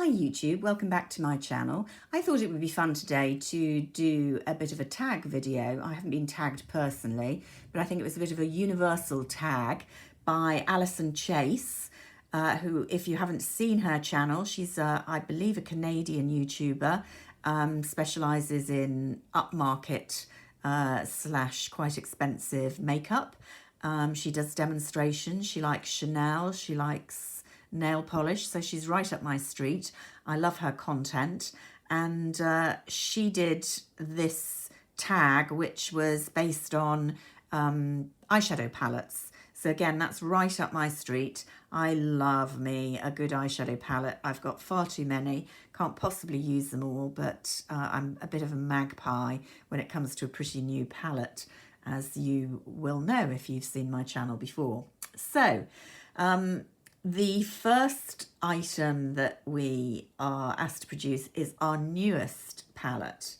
Hi YouTube, welcome back to my channel. I thought it would be fun today to do a bit of a tag video. I haven't been tagged personally, but I think it was a bit of a universal tag by Alison Chase, who, if you haven't seen her channel, she's, I believe, a Canadian YouTuber, specialises in upmarket slash quite expensive makeup. She does demonstrations, she likes Chanel, she likes nail polish, so she's right up my street. I love her content, and she did this tag which was based on eyeshadow palettes. So again, that's right up my street. I love me a good eyeshadow palette. I've got far too many, can't possibly use them all, but I'm a bit of a magpie when it comes to a pretty new palette, as you will know if you've seen my channel before. So the first item that we are asked to produce is our newest palette,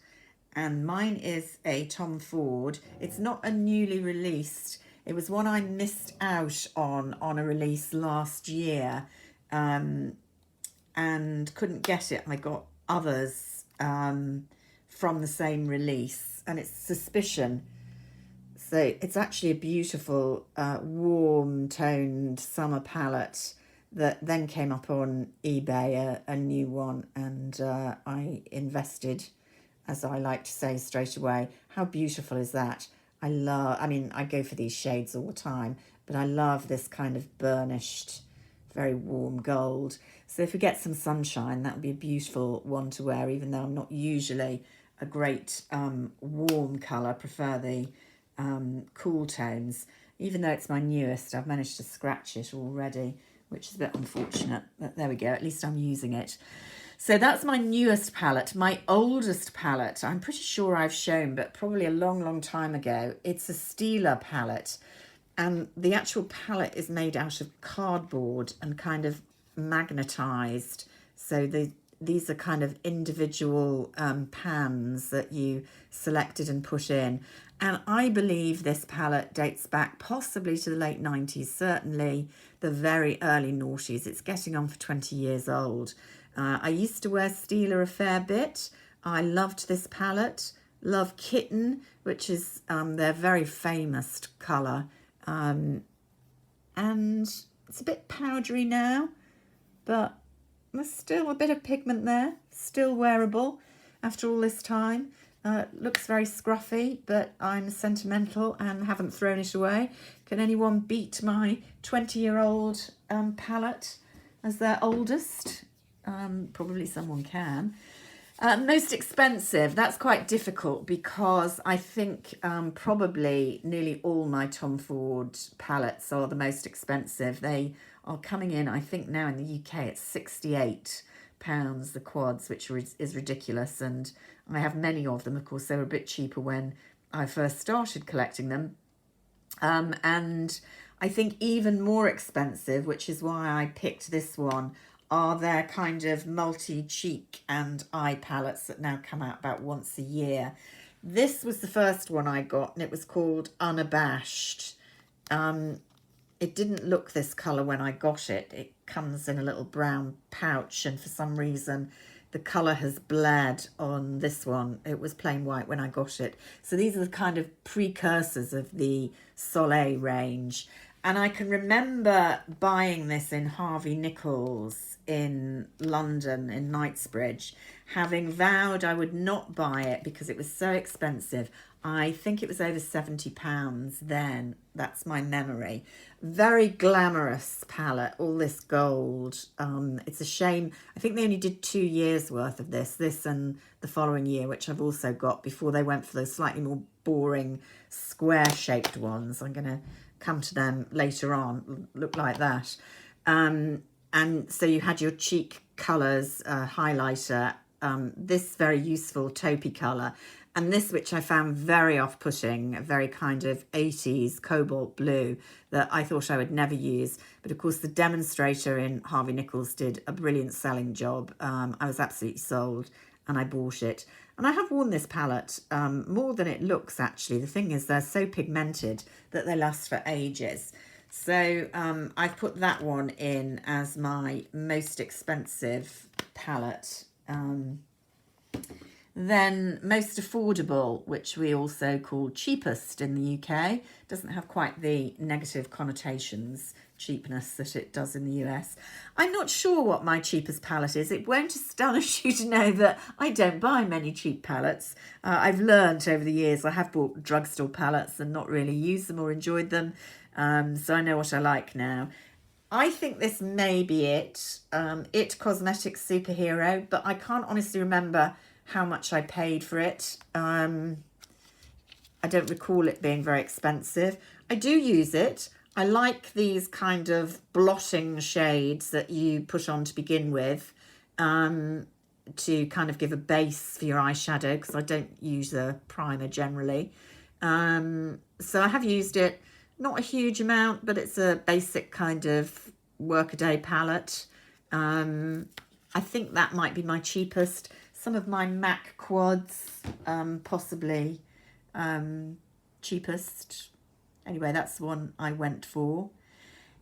and mine is a Tom Ford. It's not a newly released, it was one I missed out on a release last year, and couldn't get it. I got others from the same release, and it's Suspicion. So it's actually a beautiful, warm toned summer palette that then came up on eBay, a new one, and I invested, as I like to say, straight away. How beautiful is that? I mean, I go for these shades all the time, but I love this kind of burnished, very warm gold. So if we get some sunshine, that would be a beautiful one to wear, even though I'm not usually a great warm colour. I prefer the cool tones. Even though it's my newest, I've managed to scratch it already, which is a bit unfortunate, but there we go, at least I'm using it. So that's my newest palette. My oldest palette, I'm pretty sure I've shown, but probably a long time ago. It's a Stila palette, and the actual palette is made out of cardboard and kind of magnetized. So these are kind of individual pans that you selected and put in. And I believe this palette dates back possibly to the late 90s, certainly the very early noughties. It's getting on for 20 years old. I used to wear Stila a fair bit. I loved this palette. Love Kitten, which is their very famous colour. And it's a bit powdery now, but there's still a bit of pigment there, still wearable after all this time. Looks very scruffy, but I'm sentimental and haven't thrown it away. Can anyone beat my 20-year-old palette as their oldest? Probably someone can. Most expensive, that's quite difficult because I think probably nearly all my Tom Ford palettes are the most expensive. They are coming in, I think now in the UK, it's £68 the quads, which is ridiculous, and I have many of them. Of course, they were a bit cheaper when I first started collecting them, and I think even more expensive, which is why I picked this one, are their kind of multi-cheek and eye palettes that now come out about once a year. This was the first one I got, and it was called Unabashed. It didn't look this colour when I got it. It comes in a little brown pouch, and for some reason the colour has bled on this one. It was plain white when I got it. So these are the kind of precursors of the Soleil range. And I can remember buying this in Harvey Nichols in London, in Knightsbridge, having vowed I would not buy it because it was so expensive. I think it was over £70 then. That's my memory. Very glamorous palette, all this gold. It's a shame. I think they only did 2 years worth of this and the following year, which I've also got, before they went for those slightly more boring square-shaped ones. I'm going to come to them later on. Look like that. And so you had your cheek colours, highlighter, this very useful taupey colour, and this, which I found very off-putting, a very kind of 80s cobalt blue that I thought I would never use. But of course, the demonstrator in Harvey Nichols did a brilliant selling job. I was absolutely sold, and I bought it. And I have worn this palette more than it looks, actually. The thing is, they're so pigmented that they last for ages. So I've put that one in as my most expensive palette. Then most affordable, which we also call cheapest in the UK, doesn't have quite the negative connotations, cheapness, that it does in the US. I'm not sure what my cheapest palette is. It won't astonish you to know that I don't buy many cheap palettes. I've learned over the years, I have bought drugstore palettes and not really used them or enjoyed them. So I know what I like now. I think this may be it. It Cosmetics Superhero, but I can't honestly remember how much I paid for it. I don't recall it being very expensive. I do use it. I like these kind of blotting shades that you put on to begin with, to kind of give a base for your eyeshadow, because I don't use a primer generally. So I have used it, not a huge amount, but it's a basic kind of workaday palette. I think that might be my cheapest. Some of my MAC quads, possibly cheapest. Anyway, that's the one I went for.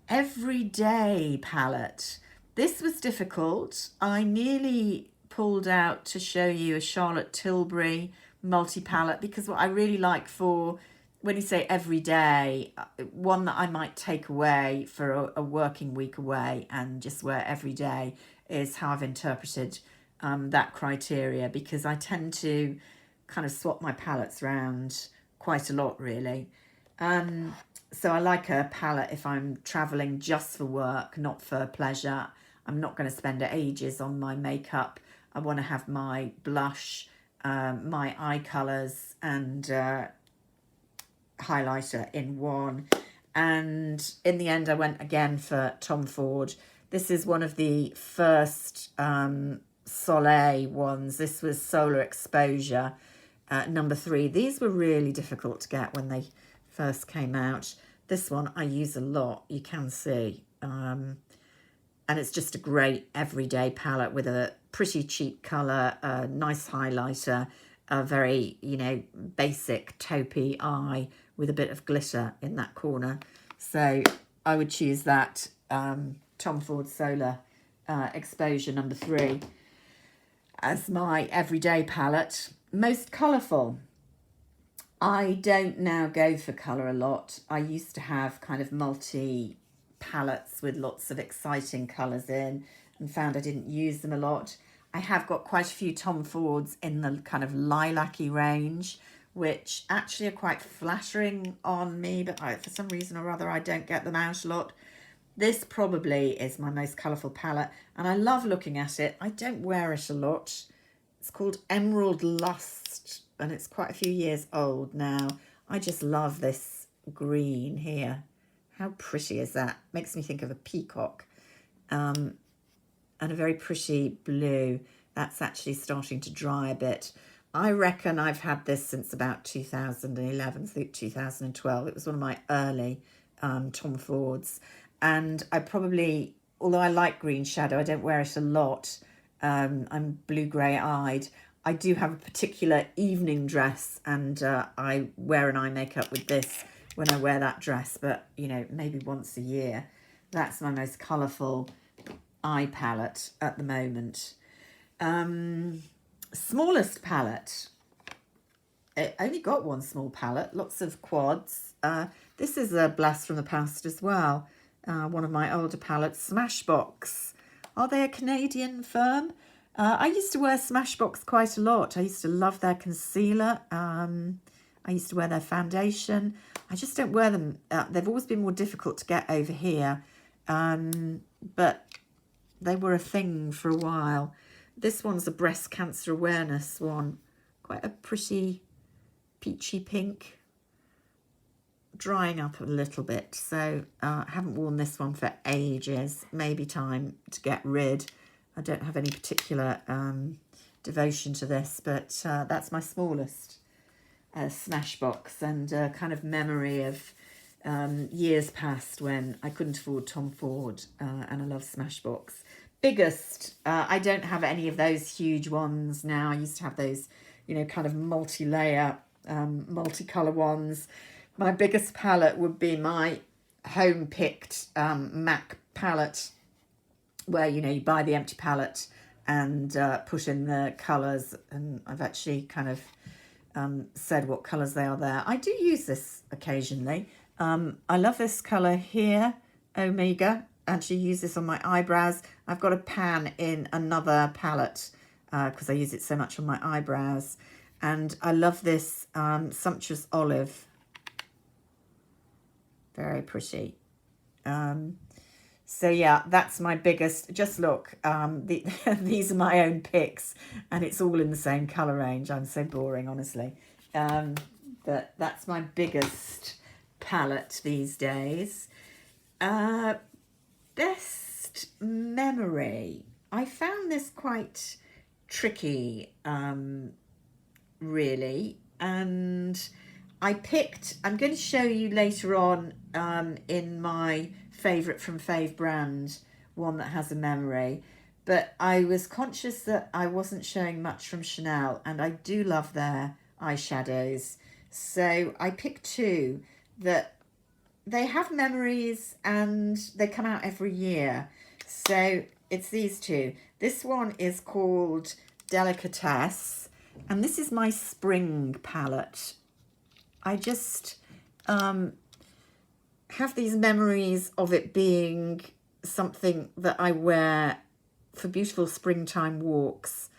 Everyday palette. This was difficult. I nearly pulled out to show you a Charlotte Tilbury multi-palette, because what I really like for, when you say everyday, one that I might take away for a working week away and just wear every day, is how I've interpreted that criteria, because I tend to kind of swap my palettes around quite a lot, really. So I like a palette if I'm traveling just for work, not for pleasure. I'm not going to spend ages on my makeup. I want to have my blush, my eye colours and highlighter in one. And in the end, I went again for Tom Ford. This is one of the first Soleil ones. This was Solar Exposure, number 3. These were really difficult to get when they first came out. This one I use a lot, you can see. And it's just a great everyday palette with a pretty cheap colour, a nice highlighter, a very, basic taupey eye with a bit of glitter in that corner. So I would choose that Tom Ford Solar Exposure number 3 as my everyday palette. Most colourful. I don't now go for colour a lot. I used to have kind of multi palettes with lots of exciting colours in, and found I didn't use them a lot. I have got quite a few Tom Fords in the kind of lilac-y range, which actually are quite flattering on me, but for some reason or other I don't get them out a lot. This probably is my most colourful palette, and I love looking at it. I don't wear it a lot. It's called Emerald Lust, and it's quite a few years old now. I just love this green here. How pretty is that? Makes me think of a peacock. And a very pretty blue. That's actually starting to dry a bit. I reckon I've had this since about 2011, I think 2012. It was one of my early Tom Fords. And I probably, although I like green shadow, I don't wear it a lot. I'm blue-grey eyed. I do have a particular evening dress, and I wear an eye makeup with this when I wear that dress, but, maybe once a year. That's my most colourful eye palette at the moment. Smallest palette. It only got one small palette, lots of quads. This is a blast from the past as well. One of my older palettes, Smashbox. Are they a Canadian firm? I used to wear Smashbox quite a lot. I used to love their concealer. I used to wear their foundation. I just don't wear them. They've always been more difficult to get over here. But they were a thing for a while. This one's a breast cancer awareness one. Quite a pretty peachy pink. Drying up a little bit. So I haven't worn this one for ages. Maybe time to get rid. I don't have any particular devotion to this, but that's my smallest Smashbox, and kind of memory of years past when I couldn't afford Tom Ford, and I love Smashbox. Biggest, I don't have any of those huge ones now. I used to have those, kind of multi-layer, multicolour ones. My biggest palette would be my home-picked MAC palette, where, you buy the empty palette and put in the colours, and I've actually kind of said what colours they are there. I do use this occasionally. I love this colour here, Omega. I actually use this on my eyebrows. I've got a pan in another palette because I use it so much on my eyebrows. And I love this Sumptuous Olive. Very pretty. So yeah, that's my biggest. Just look, these are my own picks, and it's all in the same colour range. I'm so boring, honestly. But that's my biggest palette these days. Best memory. I found this quite tricky, really, and I'm going to show you later on in my favourite from Fave brand, one that has a memory, but I was conscious that I wasn't showing much from Chanel, and I do love their eyeshadows, so I picked two that they have memories and they come out every year. So it's these two. This one is called Delicatesse, and this is my spring palette. I just have these memories of it being something that I wear for beautiful springtime walks.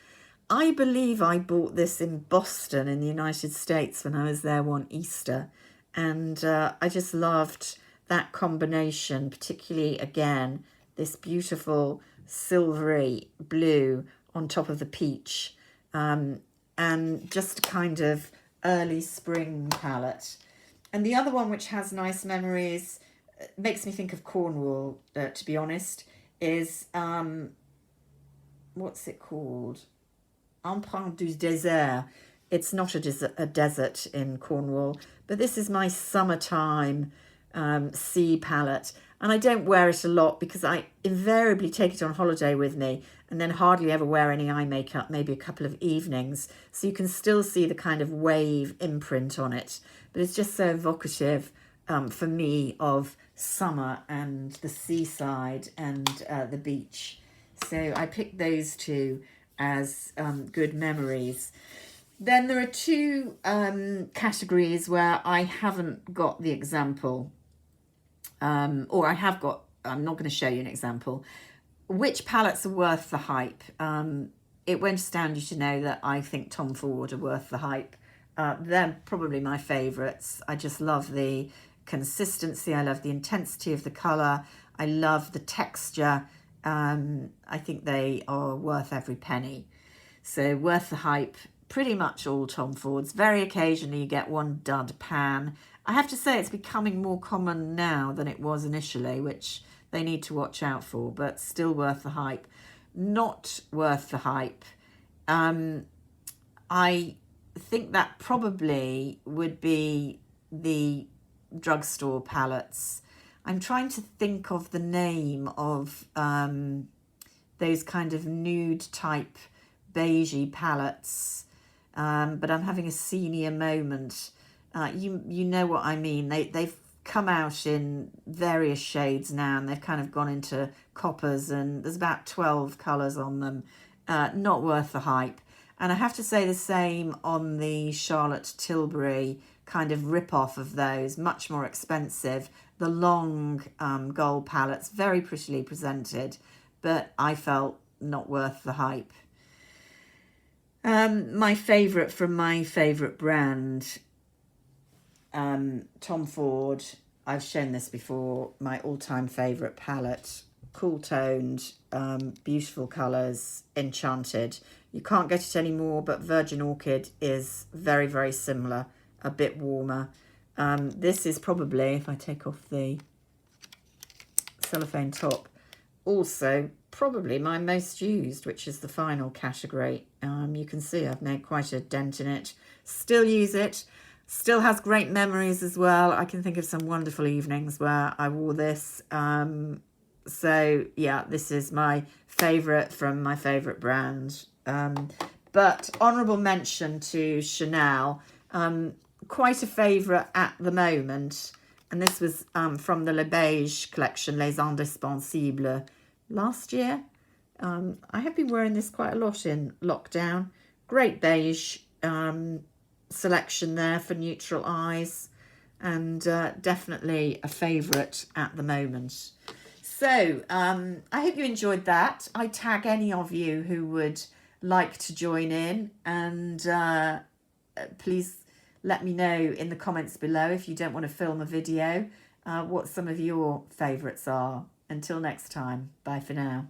I believe I bought this in Boston in the United States when I was there one Easter, and I just loved that combination, particularly, again, this beautiful silvery blue on top of the peach, and just a kind of early spring palette. And the other one, which has nice memories, makes me think of Cornwall, to be honest, is, what's it called? Empreinte du désert. It's not a desert in Cornwall, but this is my summertime sea palette. And I don't wear it a lot because I invariably take it on holiday with me and then hardly ever wear any eye makeup, maybe a couple of evenings. So you can still see the kind of wave imprint on it. But it's just so evocative for me of summer and the seaside and the beach. So I picked those two as good memories. Then there are two categories where I haven't got the example, or I have got, I'm not going to show you an example. Which palettes are worth the hype? It won't stand you to know that I think Tom Ford are worth the hype. They're probably my favourites. I just love the consistency. I love the intensity of the colour. I love the texture. I think they are worth every penny. So worth the hype, pretty much all Tom Fords. Very occasionally you get one dud pan. I have to say it's becoming more common now than it was initially, which they need to watch out for, but still worth the hype. Not worth the hype. I think that probably would be the drugstore palettes. I'm trying to think of the name of those kind of nude type beigey palettes, but I'm having a senior moment. You know what I mean. They've come out in various shades now, and they've kind of gone into coppers, and there's about 12 colours on them. Not worth the hype. And I have to say the same on the Charlotte Tilbury kind of rip-off of those, much more expensive. The long gold palettes, very prettily presented, but I felt not worth the hype. My favourite from my favourite brand, Tom Ford. I've shown this before, my all-time favourite palette. Cool toned, beautiful colours, Enchanted. You can't get it anymore, but Virgin Orchid is very, very similar, a bit warmer. This is probably, if I take off the cellophane top, also probably my most used, which is the final category. You can see I've made quite a dent in it. Still use it. Still has great memories as well. I can think of some wonderful evenings where I wore this. So yeah, this is my favourite from my favourite brand. But honourable mention to Chanel. Quite a favourite at the moment. And this was from the Le Beige collection, Les Indispensables, last year. I have been wearing this quite a lot in lockdown. Great beige selection there for neutral eyes, and definitely a favourite at the moment. So I hope you enjoyed that. I tag any of you who would like to join in, and please let me know in the comments below, if you don't want to film a video, what some of your favourites are. Until next time, bye for now.